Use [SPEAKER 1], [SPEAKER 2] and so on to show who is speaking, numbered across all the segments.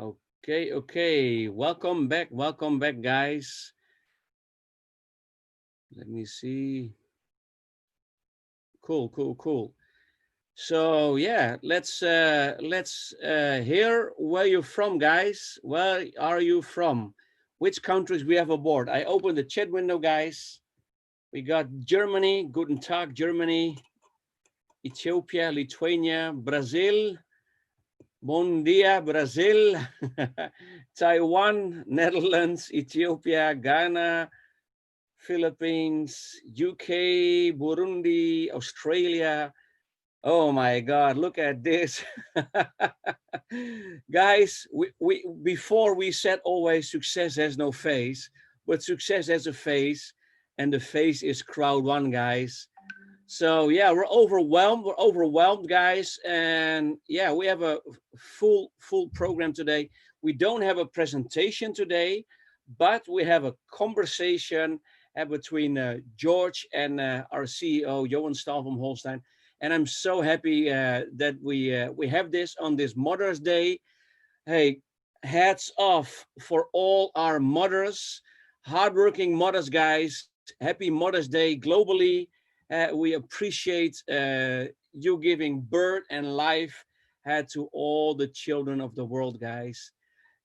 [SPEAKER 1] Okay. Welcome back, guys. Let me see. Cool. So yeah, let's hear where you're from, guys. Where are you from? Which countries we have aboard? I opened the chat window, guys. We got Germany, Guten Tag, Germany, Ethiopia, Lithuania, Brazil, Bom dia, Brazil, Taiwan, Netherlands, Ethiopia, Ghana, Philippines, UK, Burundi, Australia. Oh my God, look at this. Guys, we before we said always success has no face, but success has a face, and the face is crowd one, guys. So yeah, we're overwhelmed. We're overwhelmed, guys, and yeah, we have a full program today. We don't have a presentation today, but we have a conversation between George and our CEO Johan from Holstein. And I'm so happy that we have this on this Mother's Day. Hey, hats off for all our mothers, hardworking mothers, guys. Happy Mother's Day globally. We appreciate you giving birth and life to all the children of the world, guys.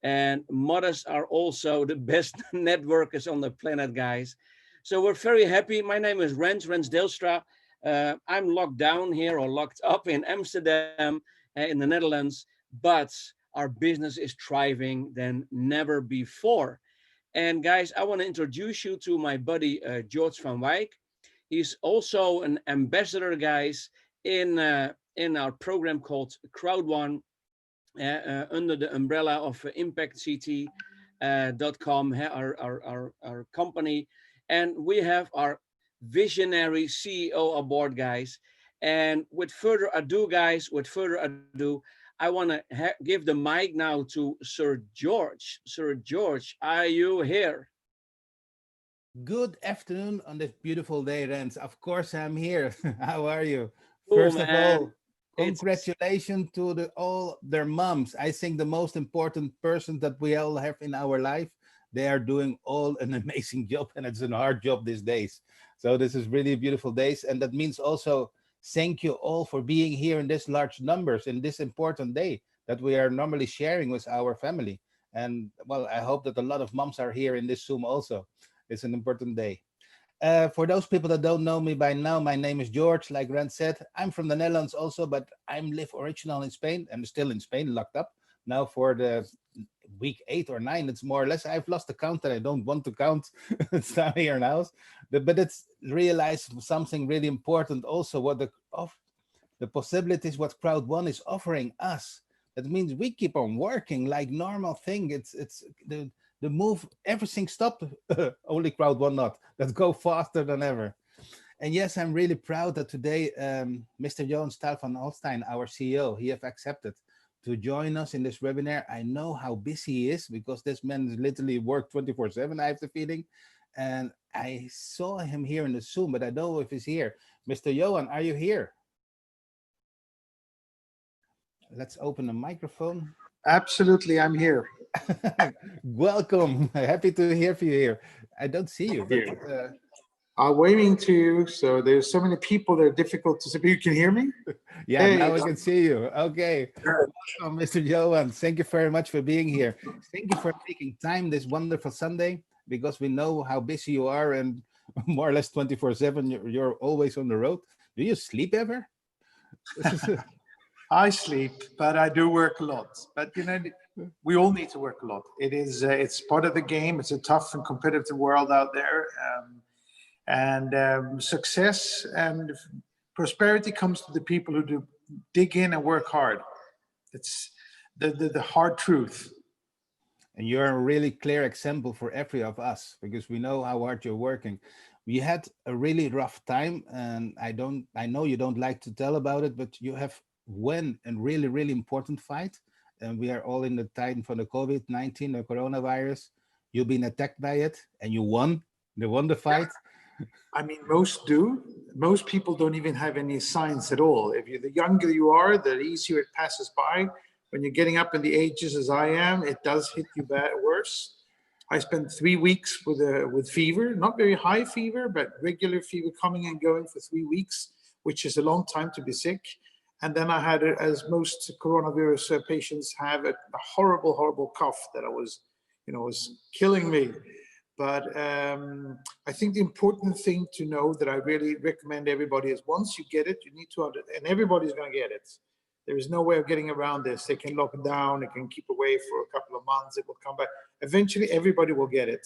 [SPEAKER 1] And mothers are also the best networkers on the planet, guys. So we're very happy. My name is Rens Delstra. I'm locked down here or locked up in Amsterdam in the Netherlands, but our business is thriving than never before. And guys, I want to introduce you to my buddy George van Wijk. He's also an ambassador, guys, in our program called Crowd One, under the umbrella of ImpactCT.com, our company. And we have our visionary CEO aboard, guys. And with further ado, guys, I want to give the mic now to Sir George. Sir George, are you here?
[SPEAKER 2] Good afternoon on this beautiful day, Rens. Of course, I'm here. How are you?
[SPEAKER 1] Oh,
[SPEAKER 2] First of
[SPEAKER 1] man.
[SPEAKER 2] all,
[SPEAKER 1] It's
[SPEAKER 2] congratulations to all their moms. I think the most important person that we all have in our life. They are doing all an amazing job, and it's a hard job these days. So this is really beautiful days, and that means also thank you all for being here in this large numbers in this important day that we are normally sharing with our family. And well, I hope that a lot of moms are here in this Zoom also. It's an important day. For those people that don't know me by now, my name is George. Like Rand said, I'm from the Netherlands also, but I'm live original in Spain. I'm still in Spain, locked up now for the week 8 or 9. It's more or less. I've lost the count, and I don't want to count. It's down here now, but it's realized something really important. Also, what the possibilities what Crowd One is offering us. That means we keep on working like normal thing. It's the move, everything stopped. Only Crowd One not. Let's go faster than ever. And yes, I'm really proud that today Mr. Johan van Holstein, our CEO, he have accepted to join us in this webinar. I know how busy he is because this man is literally work 24/7, I have the feeling. And I saw him here in the Zoom, but I don't know if he's here. Mr. Johan, are you here? Let's open the microphone.
[SPEAKER 3] Absolutely, I'm here.
[SPEAKER 2] Welcome. Happy to hear from you here. I don't see you, but
[SPEAKER 3] I'm waving to you. So there's so many people that are difficult to see. You can hear me?
[SPEAKER 2] yeah,
[SPEAKER 3] Hey,
[SPEAKER 2] now we can see you. Okay. Welcome, Mr. Johan. Thank you very much for being here. Thank you for taking time this wonderful Sunday because we know how busy you are and more or less 24/7. You're always on the road. Do you sleep ever?
[SPEAKER 3] I sleep, but I do work a lot. But we all need to work a lot. It's part of the game. It's a tough and competitive world out there. And success and prosperity comes to the people who do dig in and work hard. It's the hard truth.
[SPEAKER 2] And you're a really clear example for every of us because we know how hard you're working. We had a really rough time, and I know you don't like to tell about it, but you have won a really important fight. And we are all in the time for the COVID-19, the coronavirus. You've been attacked by it and you won. You won the fight.
[SPEAKER 3] I mean, most do. Most people don't even have any signs at all. The younger you are, the easier it passes by. when you're getting up in the ages as I am, it does hit you worse. I spent 3 weeks with fever, not very high fever, but regular fever coming and going for 3 weeks, which is a long time to be sick. And then I had, as most coronavirus patients have, a horrible, horrible cough that was killing me. But I think the important thing to know that I really recommend everybody is once you get it, you need to, and everybody's going to get it. There is no way of getting around this. They can lock it down, they can keep away for a couple of months, it will come back. Eventually, everybody will get it.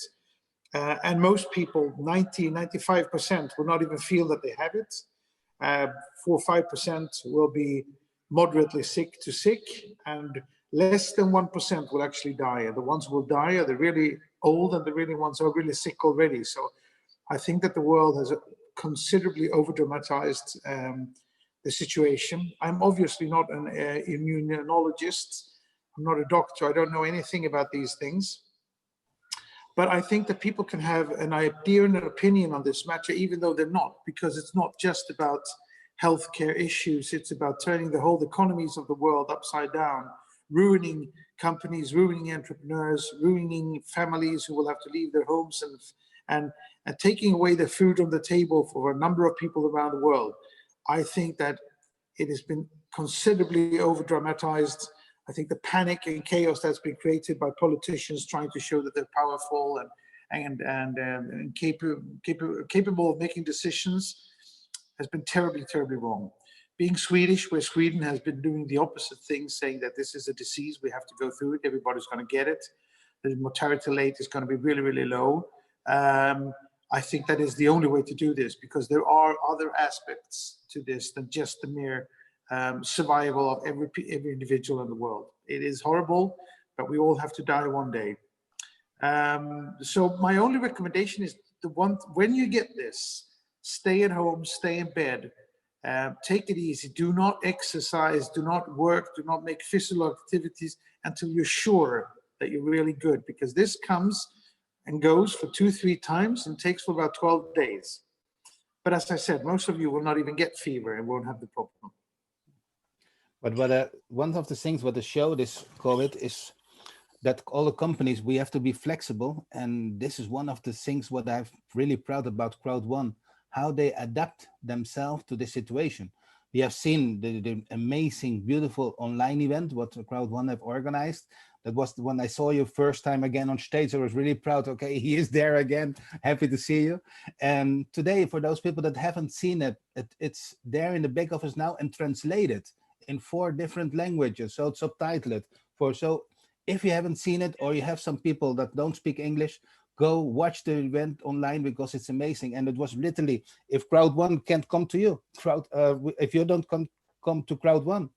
[SPEAKER 3] And most people, 95% will not even feel that they have it. 4 or 5% will be moderately sick to sick, and less than 1% will actually die. And the ones who will die are the really old and the really ones who are really sick already. So I think that the world has considerably over-dramatized the situation. I'm obviously not an immunologist. I'm not a doctor. I don't know anything about these things. But I think that people can have an idea and an opinion on this matter, even though they're not, because it's not just about healthcare issues. It's about turning the whole economies of the world upside down, ruining companies, ruining entrepreneurs, ruining families who will have to leave their homes and taking away the food on the table for a number of people around the world. I think that it has been considerably over-dramatized. I think the panic and chaos that's been created by politicians trying to show that they're powerful and capable of making decisions has been terribly, terribly wrong. Being Swedish, where Sweden has been doing the opposite thing, saying that this is a disease, we have to go through it, everybody's going to get it, the mortality rate is going to be really, really low. I think that is the only way to do this, because there are other aspects to this than just the mere survival of every individual in the world. It is horrible, but we all have to die one day. So my only recommendation is when you get this, stay at home, stay in bed, take it easy, do not exercise, do not work, do not make physical activities until you're sure that you're really good, because this comes and goes for 2-3 times and takes for about 12 days. But as I said, most of you will not even get fever and won't have the problem.
[SPEAKER 2] But one of the things what the show this COVID is that all the companies, we have to be flexible. And this is one of the things what I'm really proud about Crowd1, how they adapt themselves to the situation. We have seen the amazing, beautiful online event what Crowd1 have organized. That was when I saw you first time again on stage. I was really proud. Okay, he is there again. Happy to see you. And today, for those people that haven't seen it, it's there in the back office now and translated in 4 different languages. So it's subtitled. So if you haven't seen it, or you have some people that don't speak English, go watch the event online, because it's amazing. And it was literally, if Crowd1 can't come to you, if you don't come to Crowd1,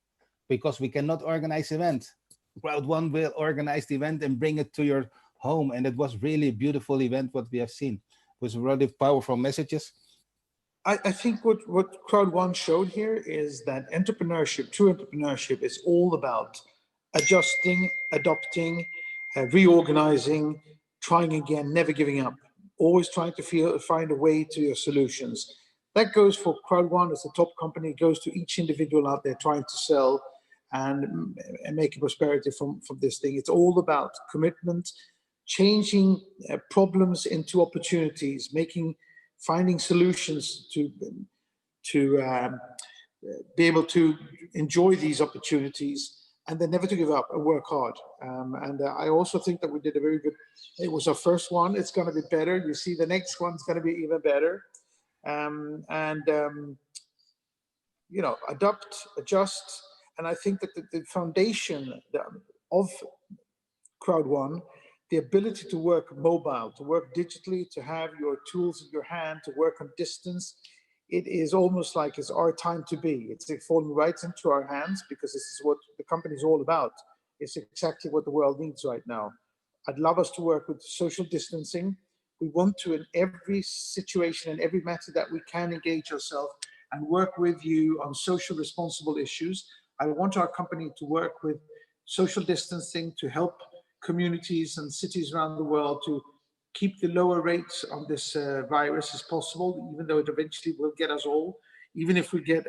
[SPEAKER 2] because we cannot organize events, Crowd1 will organize the event and bring it to your home. And it was really a beautiful event what we have seen. It was really powerful messages.
[SPEAKER 3] I think what Crowd1 showed here is that entrepreneurship, true entrepreneurship, is all about adjusting, adopting, reorganizing, trying again, never giving up, always trying to find a way to your solutions. That goes for Crowd1 as a top company. It goes to each individual out there trying to sell and make a prosperity from this thing. It's all about commitment, changing problems into opportunities, finding solutions to be able to enjoy these opportunities, and then never to give up and work hard. I also think that we did a very good, it was our first one, it's going to be better. You see the next one's going to be even better. Adapt, adjust. And I think that the foundation of Crowd1, the ability to work mobile, to work digitally, to have your tools in your hand, to work on distance, it is almost like it's our time to be. It's falling right into our hands, because this is what the company is all about. It's exactly what the world needs right now. I'd love us to work with social distancing. We want to, in every situation and every matter that we can, engage ourselves and work with you on social responsible issues. I want our company to work with social distancing to help communities and cities around the world to keep the lower rates on this virus as possible, even though it eventually will get us all. Even if we get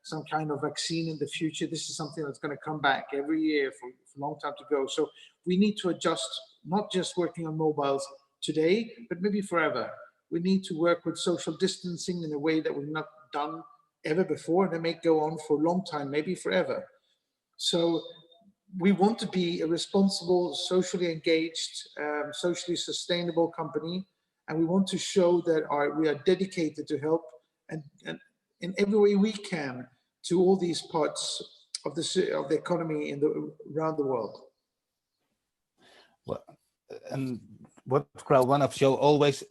[SPEAKER 3] some kind of vaccine in the future. This is something that's going to come back every year for a long time to go. So we need to adjust, not just working on mobiles today, but maybe forever. We need to work with social distancing in a way that we've not done ever before, and it may go on for a long time, maybe forever. So we want to be a responsible, socially engaged, socially sustainable company, and we want to show that we are dedicated to help and in every way we can to all these parts of the economy around the world.
[SPEAKER 2] Well, and what Crowd One of show always,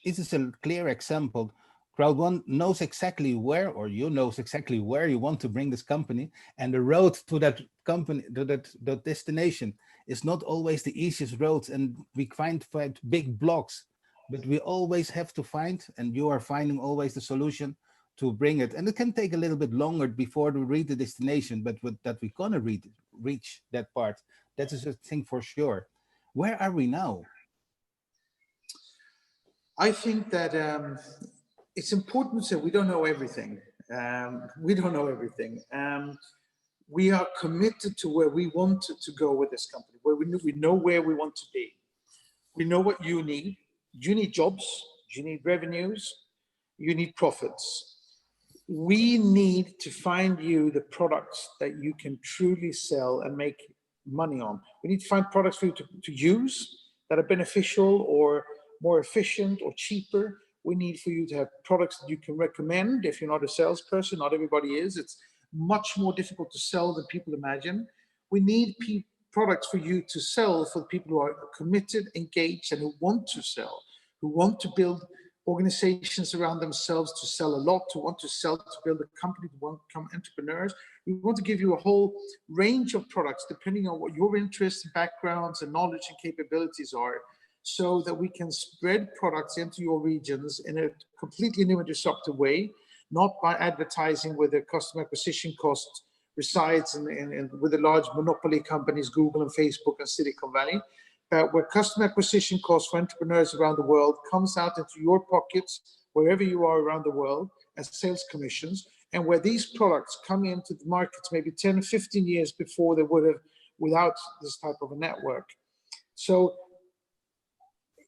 [SPEAKER 2] this is a clear example. Crowd One knows exactly where, or you knows exactly where you want to bring this company, and the road to that company, to that destination, is not always the easiest road, and we find big blocks, but we always have to find, and you are finding always the solution to bring it. And it can take a little bit longer before we reach the destination, but that we're gonna reach that part. That is a thing for sure. Where are we now?
[SPEAKER 3] I think that it's important to say we don't know everything. We don't know everything. We are committed to where we want to go with this company, where we know where we want to be. We know what you need. You need jobs, you need revenues, you need profits. We need to find you the products that you can truly sell and make money on. We need to find products for you to use that are beneficial or more efficient or cheaper. We need for you to have products that you can recommend. If you're not a salesperson, not everybody is. It's much more difficult to sell than people imagine. We need products for you to sell for the people who are committed, engaged, and who want to sell, who want to build organizations around themselves to sell a lot, who want to sell, to build a company, who want to become entrepreneurs. We want to give you a whole range of products depending on what your interests, backgrounds, and knowledge and capabilities are, so that we can spread products into your regions in a completely new and disruptive way, not by advertising where the customer acquisition cost resides with the large monopoly companies, Google and Facebook and Silicon Valley, where customer acquisition costs for entrepreneurs around the world comes out into your pockets, wherever you are around the world, as sales commissions, and where these products come into the markets maybe 10 or 15 years before they would have without this type of a network. So,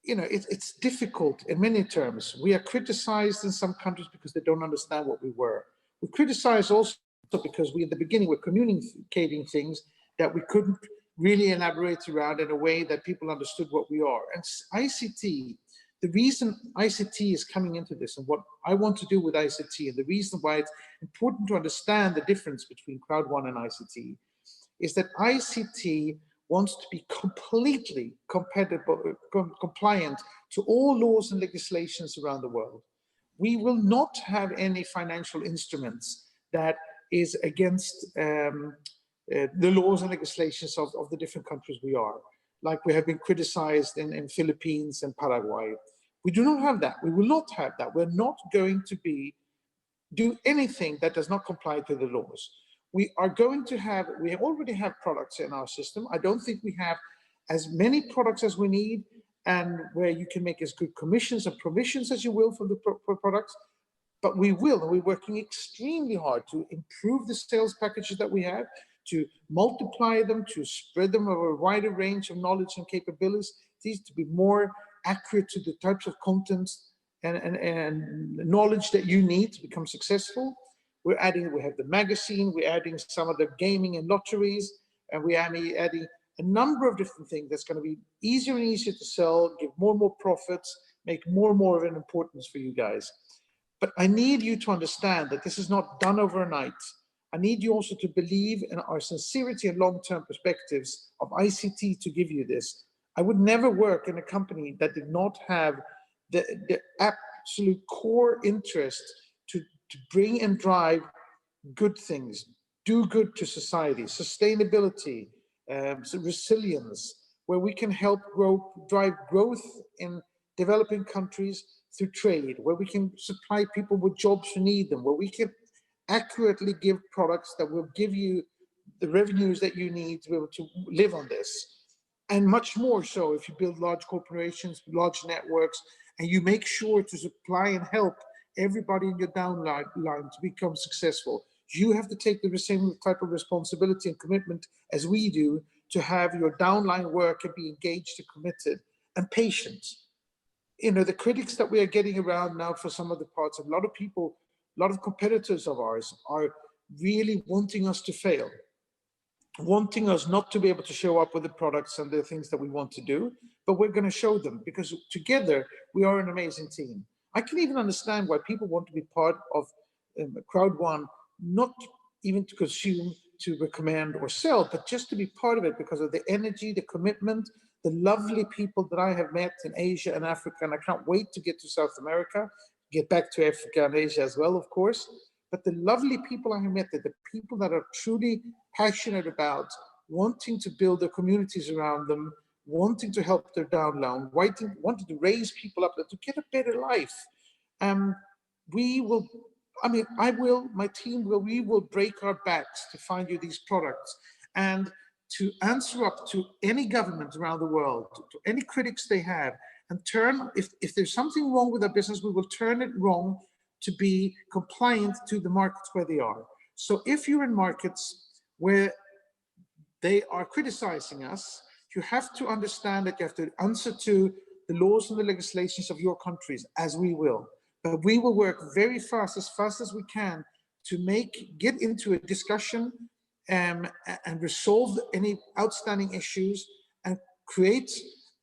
[SPEAKER 3] you know, it's difficult in many terms. We are criticized in some countries because they don't understand what we were. We criticize also because we, at the beginning, were communicating things that we couldn't really elaborate around in a way that people understood what we are. And ICT, the reason ICT is coming into this and what I want to do with ICT, and the reason why it's important to understand the difference between Crowd One and ICT, is that ICT wants to be completely compliant to all laws and legislations around the world. We will not have any financial instruments that is against the laws and legislations of the different countries we are, like we have been criticized in Philippines and Paraguay. We do not have that. We will not have that. We're not going to do anything that does not comply to the laws. We are going to have, we already have products in our system. I don't think we have as many products as we need, and where you can make as good commissions and provisions as you will for the products, but we will, and we're working extremely hard to improve the sales packages that we have, to multiply them, to spread them over a wider range of knowledge and capabilities, to be more accurate to the types of contents and knowledge that you need to become successful. We have the magazine, we're adding some of the gaming and lotteries, and we're adding a number of different things that's going to be easier and easier to sell, give more and more profits, make more and more of an importance for you guys. But I need you to understand that this is not done overnight. I need you also to believe in our sincerity and long-term perspectives of ICT to give you this. I would never work in a company that did not have the absolute core interest to bring and drive good things, do good to society, sustainability, resilience, where we can help drive growth in developing countries through trade, where we can supply people with jobs who need them, where we can accurately give products that will give you the revenues that you need to be able to live on this. And much more so if you build large corporations, large networks, and you make sure to supply and help everybody in your downline to become successful. You have to take the same type of responsibility and commitment as we do to have your downline work and be engaged and committed and patient. You know, the critics that we are getting around now for some of the parts, a lot of people, a lot of competitors of ours are really wanting us to fail, wanting us not to be able to show up with the products and the things that we want to do, but we're going to show them because together we are an amazing team. I can even understand why people want to be part of Crowd One, not even to consume, to recommend or sell, but just to be part of it because of the energy, the commitment, the lovely people that I have met in Asia and Africa, and I can't wait to get to South America, get back to Africa and Asia as well, of course. But the lovely people I have met, the people that are truly passionate about wanting to build their communities around them, wanting to help their downline, wanting to raise people up to get a better life. We will, I mean, I will, my team will, we will break our backs to find you these products and to answer up to any government around the world, to any critics they have, and turn, if there's something wrong with our business, we will turn it wrong to be compliant to the markets where they are. So if you're in markets where they are criticizing us, you have to understand that you have to answer to the laws and the legislations of your countries, as we will. But we will work very fast as we can to get into a discussion and resolve any outstanding issues and create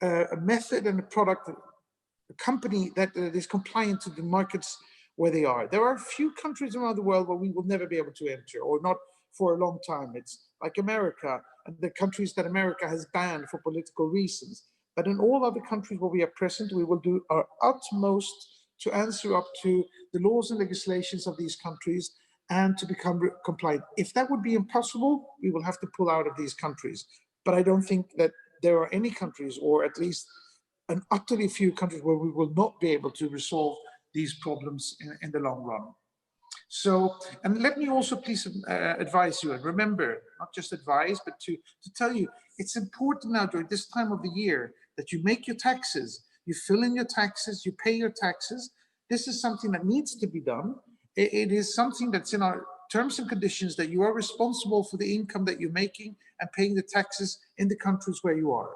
[SPEAKER 3] a method and a product, a company that is compliant to the markets where they are. There are a few countries around the world where we will never be able to enter, or not for a long time. It's like America and the countries that America has banned for political reasons. But in all other countries where we are present, we will do our utmost to answer up to the laws and legislations of these countries and to become compliant. If that would be impossible, we will have to pull out of these countries. But I don't think that there are any countries, or at least an utterly few countries, where we will not be able to resolve these problems in the long run. So, and let me also please advise you, and remember, not just advise, but to tell you, it's important now during this time of the year that you make your taxes, you fill in your taxes, you pay your taxes. This is something that needs to be done. It is something that's in our terms and conditions, that you are responsible for the income that you're making and paying the taxes in the countries where you are.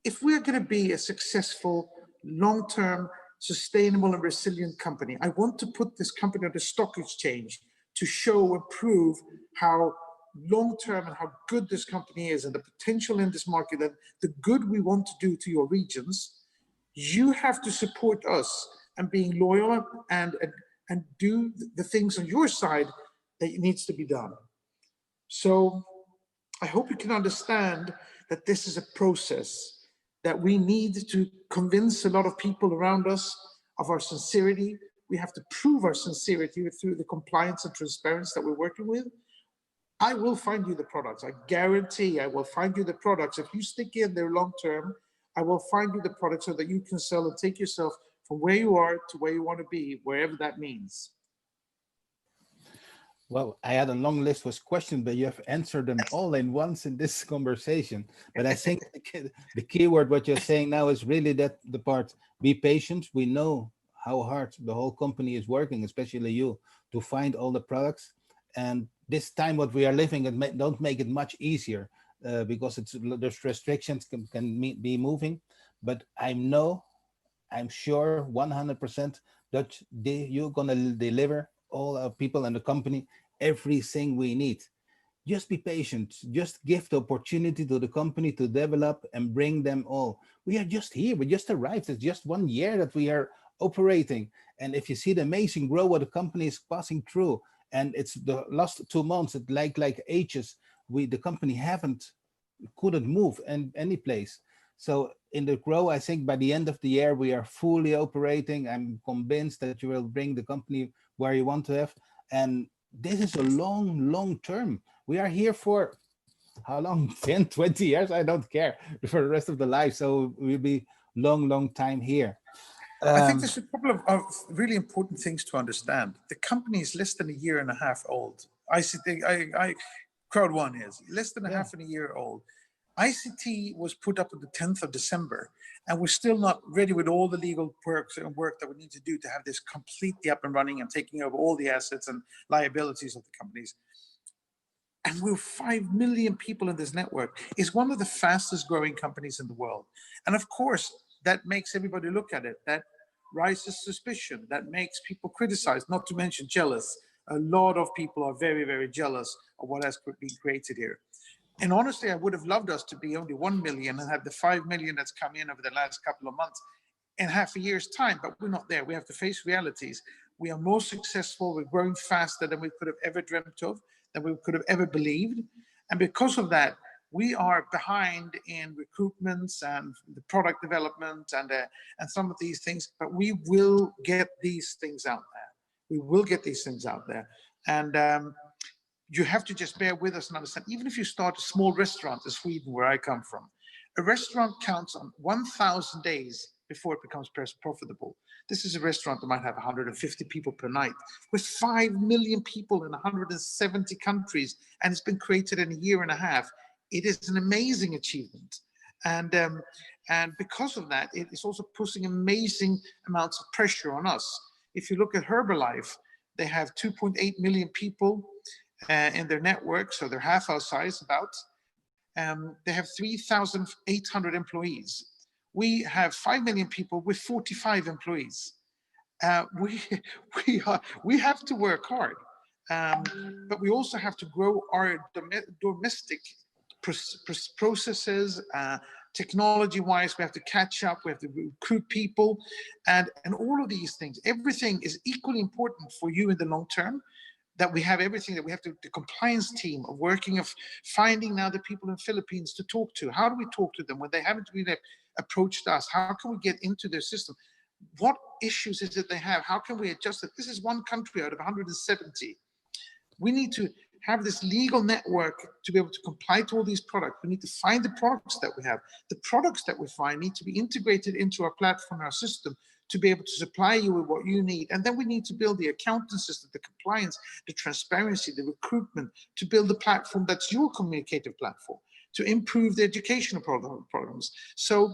[SPEAKER 3] If we're going to be a successful, long-term, sustainable and resilient company, I want to put this company on the stock exchange to show and prove how long-term and how good this company is and the potential in this market and the good we want to do to your regions. You have to support us and being loyal and do the things on your side that needs to be done. So I hope you can understand that this is a process, that we need to convince a lot of people around us of our sincerity. We have to prove our sincerity through the compliance and transparency that we're working with. I will find you the products. I guarantee I will find you the products. If you stick in there long term, I will find you the products so that you can sell and take yourself from where you are to where you want to be, wherever that means.
[SPEAKER 2] Well, I had a long list of questions, but you have answered them all in once in this conversation. But I think the key word, what you're saying now, is really that the part, be patient. We know how hard the whole company is working, especially you, to find all the products. And this time what we are living, don't make it much easier because there's restrictions can be moving. But I'm sure 100% that you're going to deliver all our people and the company everything we need. Just be patient. Just give the opportunity to the company to develop and bring them all. We are just here. We just arrived. It's just 1 year that we are operating. And if you see the amazing growth what the company is passing through, and it's the last 2 months, it like ages, the company couldn't move in any place. So in the grow, I think by the end of the year, we are fully operating. I'm convinced that you will bring the company where you want to have. And this is a long term. We are here for how long? 10, 20 years? I don't care, for the rest of the life. So we'll be long time here.
[SPEAKER 3] I think there's a couple of really important things to understand. The company is less than a year and a half old. Crowd One is less than a half and a year old. ICT was put up on the 10th of December, and we're still not ready with all the legal work that we need to do to have this completely up and running and taking over all the assets and liabilities of the companies. And we're 5 million people in this network. It's one of the fastest growing companies in the world. And of course, that makes everybody look at it. That raises suspicion. That makes people criticize, not to mention jealous. A lot of people are very, very jealous of what has been created here. And honestly, I would have loved us to be only 1 million and have the 5 million that's come in over the last couple of months in half a year's time, but we're not there. We have to face realities. We are more successful. We're growing faster than we could have ever dreamt of, than we could have ever believed. And because of that, we are behind in recruitments and the product development and some of these things, but we will get these things out there. We will get these things out there. And you have to just bear with us and understand, even if you start a small restaurant in Sweden, where I come from, a restaurant counts on 1,000 days before it becomes profitable. This is a restaurant that might have 150 people per night, with 5 million people in 170 countries, and it's been created in a year and a half. It is an amazing achievement. And because of that, it is also putting amazing amounts of pressure on us. If you look at Herbalife, they have 2.8 million people in their network, so they're half our size about. They have 3,800 employees. We have 5 million people with 45 employees. We have to work hard, but we also have to grow our domestic processes, technology-wise. We have to catch up. We have to recruit people, and all of these things. Everything is equally important for you in the long term. That we have everything, that we have the compliance team of working, of finding now the people in Philippines to talk to. How do we talk to them when they haven't really approached us? How can we get into their system? What issues is it they have? How can we adjust it? This is one country out of 170. We need to have this legal network to be able to comply to all these products. We need to find the products that we have. The products that we find need to be integrated into our platform, our system, to be able to supply you with what you need. And then we need to build the accounting system, the compliance, the transparency, the recruitment, to build a platform that's your communicative platform, to improve the educational programs. So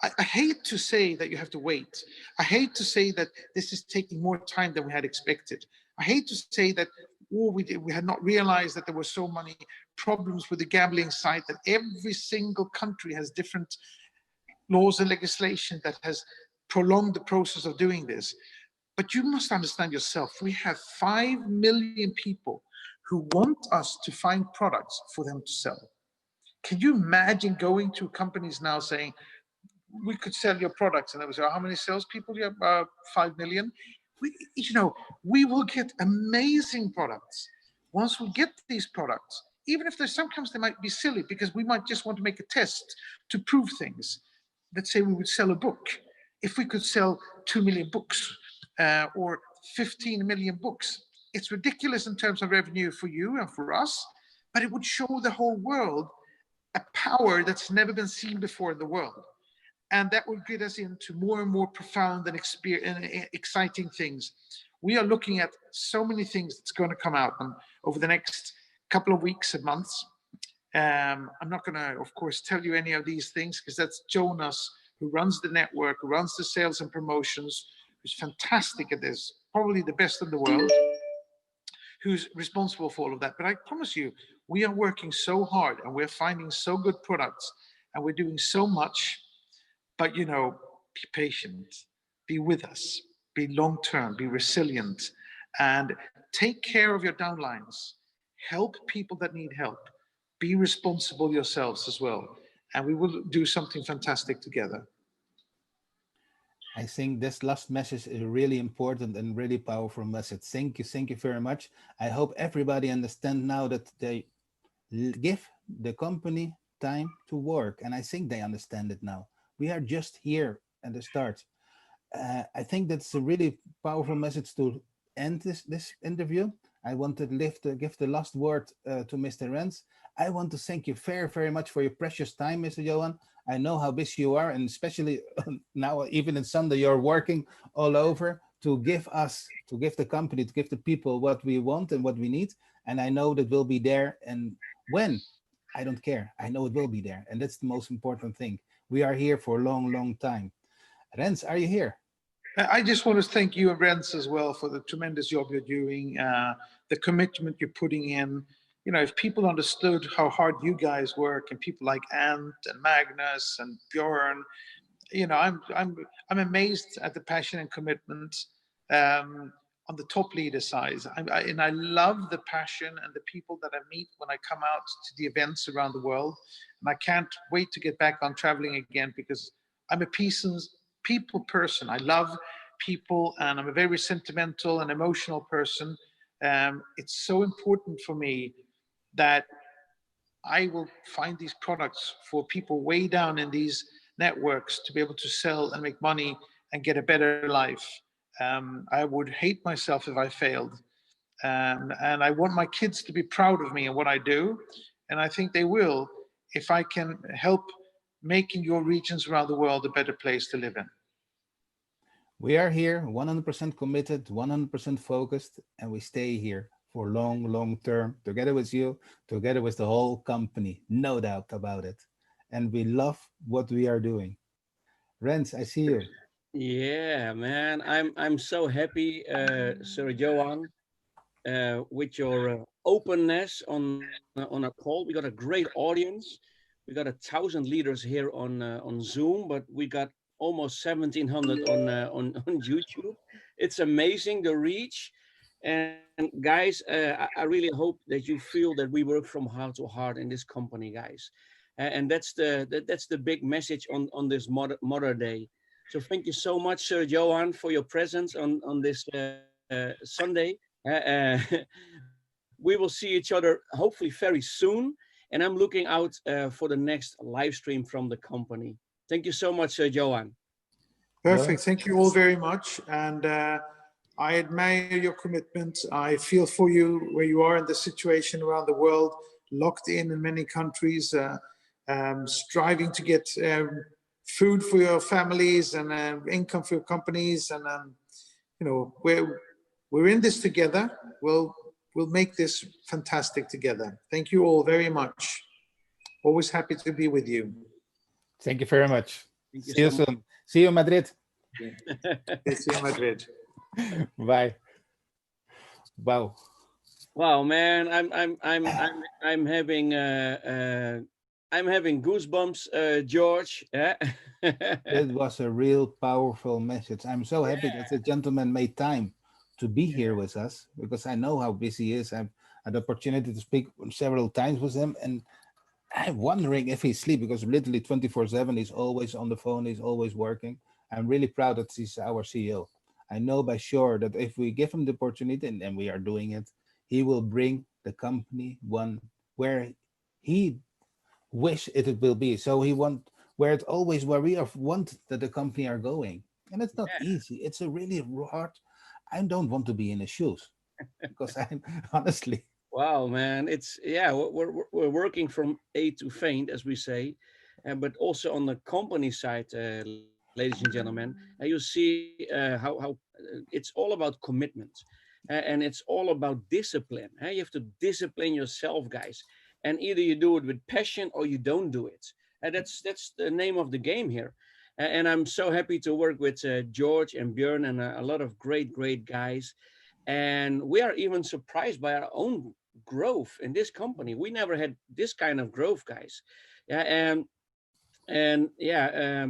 [SPEAKER 3] I hate to say that you have to wait. I hate to say that this is taking more time than we had expected. I hate to say that we had not realized that there were so many problems with the gambling site, that every single country has different laws and legislation that has prolonged the process of doing this. But you must understand yourself, we have 5 million people who want us to find products for them to sell. Can you imagine going to companies now saying, we could sell your products? And they would say, how many salespeople do you have? 5 million. We will get amazing products. Once we get these products, even if there's sometimes they might be silly, because we might just want to make a test to prove things. Let's say we would sell a book. If we could sell 2 million books or 15 million books, it's ridiculous in terms of revenue for you and for us, but it would show the whole world a power that's never been seen before in the world. And that would get us into more and more profound and exciting things. We are looking at so many things that's going to come out over the next couple of weeks and months. I'm not going to, of course, tell you any of these things, because that's Jonas, who runs the network, who runs the sales and promotions, who's fantastic at this, probably the best in the world, who's responsible for all of that. But I promise you, we are working so hard and we're finding so good products and we're doing so much. But, be patient, be with us, be long-term, be resilient, and take care of your downlines. Help people that need help. Be responsible yourselves as well. And we will do something fantastic together.
[SPEAKER 2] I think this last message is really important and really powerful message. Thank you very much. I hope everybody understand now that they give the company time to work, and I think they understand it now. We are just here at the start. I think that's a really powerful message to end this interview. I want to give the last word to Mr. Rens. I want to thank you very much for your precious time, Mr. Johan. I know how busy you are, and especially now, even in Sunday, you're working all over to give the company, to give the people what we want and what we need. And I know that we'll be there. And when I don't care. I know it will be there. And that's the most important thing. We are here for a long, long time. Rens, are you here?
[SPEAKER 3] I just want to thank you and Rens as well for the tremendous job you're doing, the commitment you're putting in. You know, if people understood how hard you guys work, and people like Ant and Magnus and Bjorn, you know, I'm amazed at the passion and commitment on the top leader side. And I love the passion and the people that I meet when I come out to the events around the world. And I can't wait to get back on traveling again, because I'm a people person. I love people, and I'm a very sentimental and emotional person. It's so important for me that I will find these products for people way down in these networks to be able to sell and make money and get a better life. I would hate myself if I failed. And I want my kids to be proud of me and what I do. And I think they will if I can help making your regions around the world a better place to live in.
[SPEAKER 2] We are here 100% committed, 100% focused, and we stay here for long, long term, together with you, together with the whole company, no doubt about it. And we love what we are doing. Rens, I see you.
[SPEAKER 1] Yeah, man. I'm so happy, Sir Johan, with your openness on a call. We got a great audience. We got 1,000 leaders here on Zoom, but we got almost 1,700 on YouTube. It's amazing the reach. And guys, I really hope that you feel that we work from heart to heart in this company, guys. And that's the big message on this Mother Day. So thank you so much, Sir Johan, for your presence on this Sunday. We will see each other hopefully very soon. And I'm looking out for the next live stream from the company. Thank you so much, Sir Johan.
[SPEAKER 2] Johan?
[SPEAKER 3] Perfect. Thank you all very much. And I admire your commitment. I feel for you where you are in the situation around the world, locked in many countries, striving to get food for your families and income for your companies. And, you know, we're in this together. We'll make this fantastic together. Thank you all very much. Always happy to be with you.
[SPEAKER 2] Thank you very much.
[SPEAKER 1] Thank you
[SPEAKER 2] See you
[SPEAKER 1] so much.
[SPEAKER 2] soon. See you in Madrid.
[SPEAKER 3] See you in Madrid.
[SPEAKER 2] Bye. Wow.
[SPEAKER 1] Wow, man, I'm having goosebumps, George. Yeah.
[SPEAKER 2] It was a real powerful message. I'm so happy that the gentleman made time to be here with us, because I know how busy he is. I've had the opportunity to speak several times with him, and I'm wondering if he's asleep, because literally 24/7 he's always on the phone, he's always working. I'm really proud that he's our CEO. I know by sure that if we give him the opportunity, and we are doing it, he will bring the company one where he wish it will be. So he want where it always where we are want that the company are going. And it's not easy. It's a really hard. I don't want to be in his shoes, because I'm honestly.
[SPEAKER 1] Wow, man, it's yeah, we're working from A to faint, as we say, but also on the company side, ladies and gentlemen, you see how it's all about commitment, and it's all about discipline. You have to discipline yourself, guys, and either you do it with passion or you don't do it. And that's the name of the game here. And I'm so happy to work with George and Björn and a lot of great guys. And we are even surprised by our own growth in this company. We never had this kind of growth, guys. Yeah, and yeah,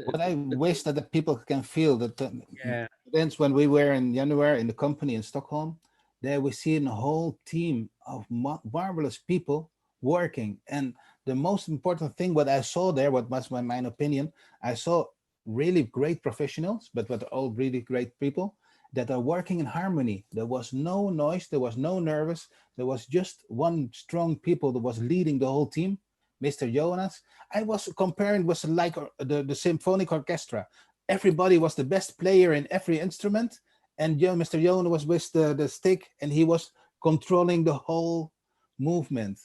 [SPEAKER 2] What I wish that the people can feel that
[SPEAKER 1] yeah,
[SPEAKER 2] then when we were in January in the company in Stockholm, there we see a whole team of marvelous people working. And the most important thing, what I saw there, what was my opinion, I saw really great professionals, but what all really great people that are working in harmony. There was no noise, there was no nervous, there was just one strong people that was leading the whole team, Mr. Jonas. I was comparing was like the symphonic orchestra. Everybody was the best player in every instrument, and Mr. Jonas was with the stick, and he was controlling the whole movement.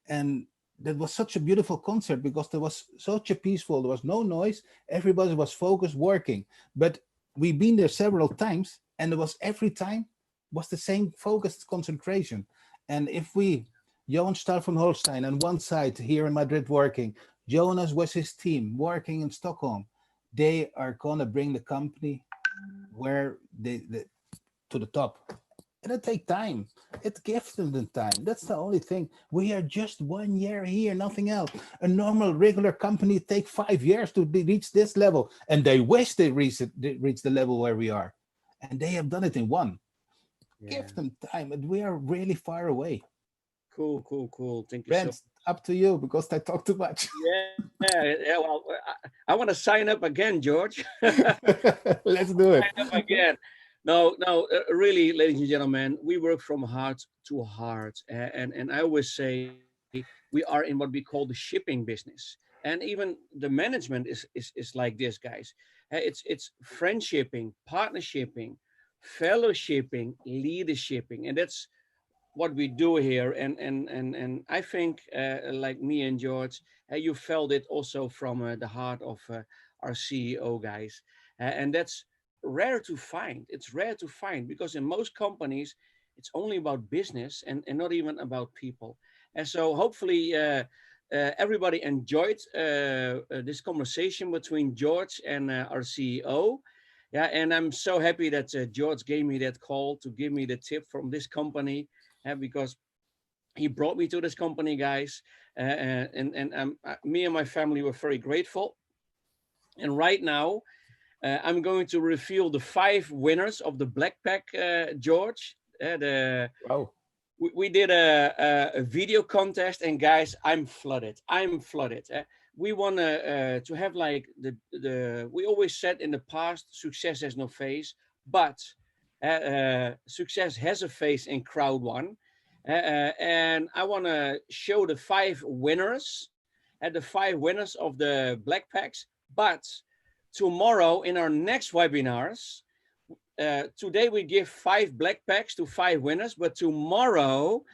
[SPEAKER 2] And that was such a beautiful concert, because there was such a peaceful, there was no noise, everybody was focused working. But we've been there several times, and it was every time was the same focused concentration. And if we Johan from Holstein on one side here in Madrid working. Jonas with his team working in Stockholm. They are gonna bring the company where they to the top. It'll take time. It gives them the time. That's the only thing. We are just 1 year here, nothing else. A normal, regular company take 5 years to reach this level, and they wish they reach the level where we are, and they have done it in one.
[SPEAKER 1] Yeah.
[SPEAKER 2] Give them time, and we are really far away.
[SPEAKER 1] Cool, cool, cool. Thank you so.
[SPEAKER 2] Brent, up to you because I talk too much.
[SPEAKER 1] Yeah, yeah. Well, I want to sign up again, George.
[SPEAKER 2] Let's do it.
[SPEAKER 1] Sign up again. No, no, really, ladies and gentlemen, we work from heart to heart, and I always say we are in what we call the shipping business, and even the management is like this, guys. It's friendshipping, partnershipping, fellowshipping, leadershiping, and that's what we do here. And I think, like me and George, you felt it also from the heart of our CEO, guys. And that's rare to find. It's rare to find because in most companies it's only about business and not even about people. And so hopefully everybody enjoyed this conversation between George and our CEO. Yeah, and I'm so happy that George gave me that call to give me the tip from this company, because he brought me to this company, guys. And me and my family were very grateful. And right now, I'm going to reveal the 5 winners of the Black Pack, George.
[SPEAKER 2] Wow.
[SPEAKER 1] We did a video contest, and guys, I'm flooded. I'm flooded. We want to have like the we always said in the past, success has no face, but success has a face in crowd one. And I want to show the 5 winners, and the 5 winners of the Black Packs. But tomorrow in our next webinars, today we give 5 Black Packs to 5 winners, but tomorrow,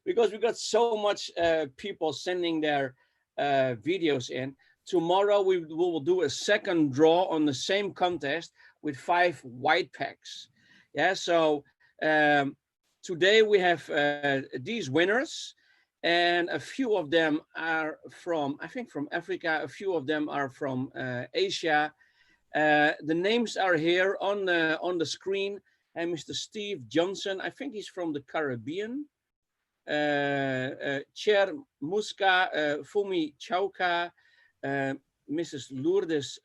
[SPEAKER 1] because we got so much people sending their videos in, tomorrow we will do a second draw on the same contest with 5 white packs. Yeah, so today we have these winners, and a few of them are from, I think, from Africa. A few of them are from Asia. The names are here on the screen. And Mr. Steve Johnson, I think he's from the Caribbean. Cher Muska, Fumi Chauka, Mrs. Lourdes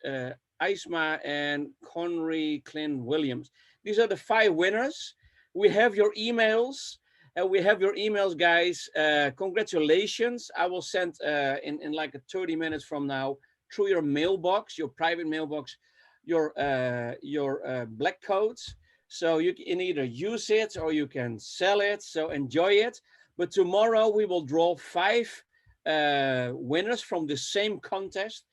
[SPEAKER 1] Isma, and Conry Clint Williams. These are the 5 winners. We have your emails. We have your emails, guys. Congratulations. I will send in like 30 minutes from now through your mailbox, your private mailbox, your black codes. So you can either use it or you can sell it. So enjoy it. But tomorrow we will draw 5 winners from the same contest,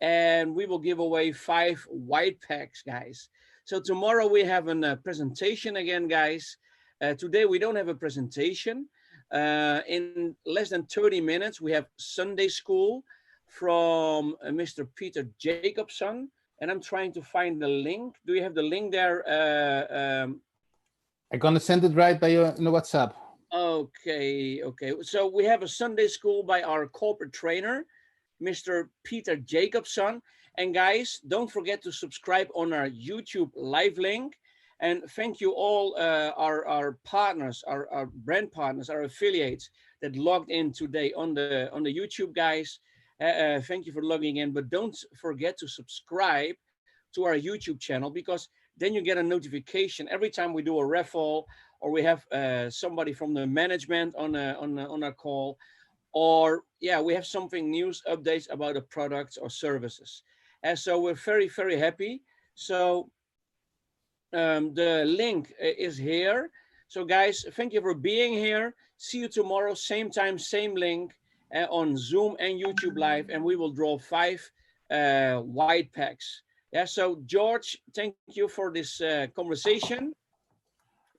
[SPEAKER 1] and we will give away 5 white packs, guys. So tomorrow we have a presentation again, guys. Today we don't have a presentation. In less than 30 minutes, we have Sunday school from Mr. Peter Jacobson. And I'm trying to find the link. Do you have the link there?
[SPEAKER 2] I'm gonna send it right by you in the WhatsApp.
[SPEAKER 1] Okay, okay. So we have a Sunday school by our corporate trainer, Mr. Peter Jacobson. And guys, don't forget to subscribe on our YouTube live link. And thank you all our partners, our brand partners, our affiliates that logged in today on the YouTube, guys. Thank you for logging in, but don't forget to subscribe to our YouTube channel, because then you get a notification every time we do a raffle, or we have somebody from the management on our call, or yeah, we have something news updates about the products or services. And so we're very, very happy. So the link is here. So guys, thank you for being here. See you tomorrow, same time, same link on Zoom and YouTube Live, and we will draw 5 white packs. Yeah, so George, thank you for this conversation.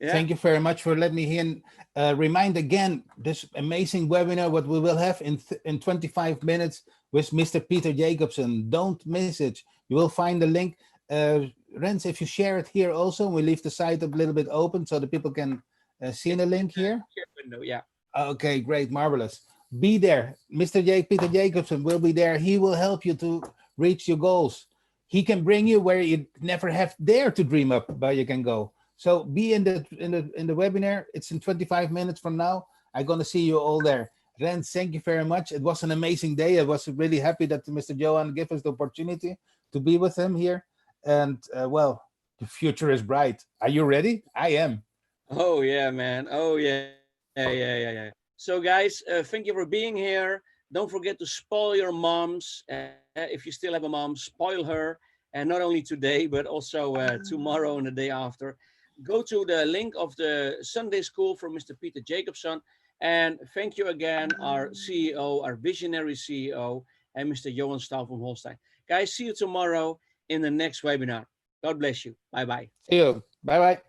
[SPEAKER 1] Yeah.
[SPEAKER 2] Thank you very much for letting me in. Remind again this amazing webinar, what we will have in 25 minutes with Mr. Peter Jacobson. Don't miss it. You will find the link. Rens, if you share it here also, we leave the site a little bit open so the people can see the link here.
[SPEAKER 1] Window, yeah.
[SPEAKER 2] Okay, great, marvelous. Be there. Peter Jacobson will be there. He will help you to reach your goals. He can bring you where you never have dared to dream up, but you can go. So be in the webinar. It's in 25 minutes from now. I'm gonna see you all there. Ren, thank you very much. It was an amazing day. I was really happy that Mr. Johan gave us the opportunity to be with him here. And well, the future is bright. Are you ready? I am.
[SPEAKER 1] Oh yeah, man. Oh yeah, yeah. So guys, thank you for being here. Don't forget to spoil your moms. If you still have a mom, spoil her, and not only today, but also tomorrow and the day after. Go to the link of the Sunday School from Mr. Peter Jacobson, and thank you again, our CEO, our visionary CEO, and Mr. Johan Stahl from Holstein. Guys, see you tomorrow in the next webinar. God bless you. Bye bye.
[SPEAKER 2] See you. Bye bye.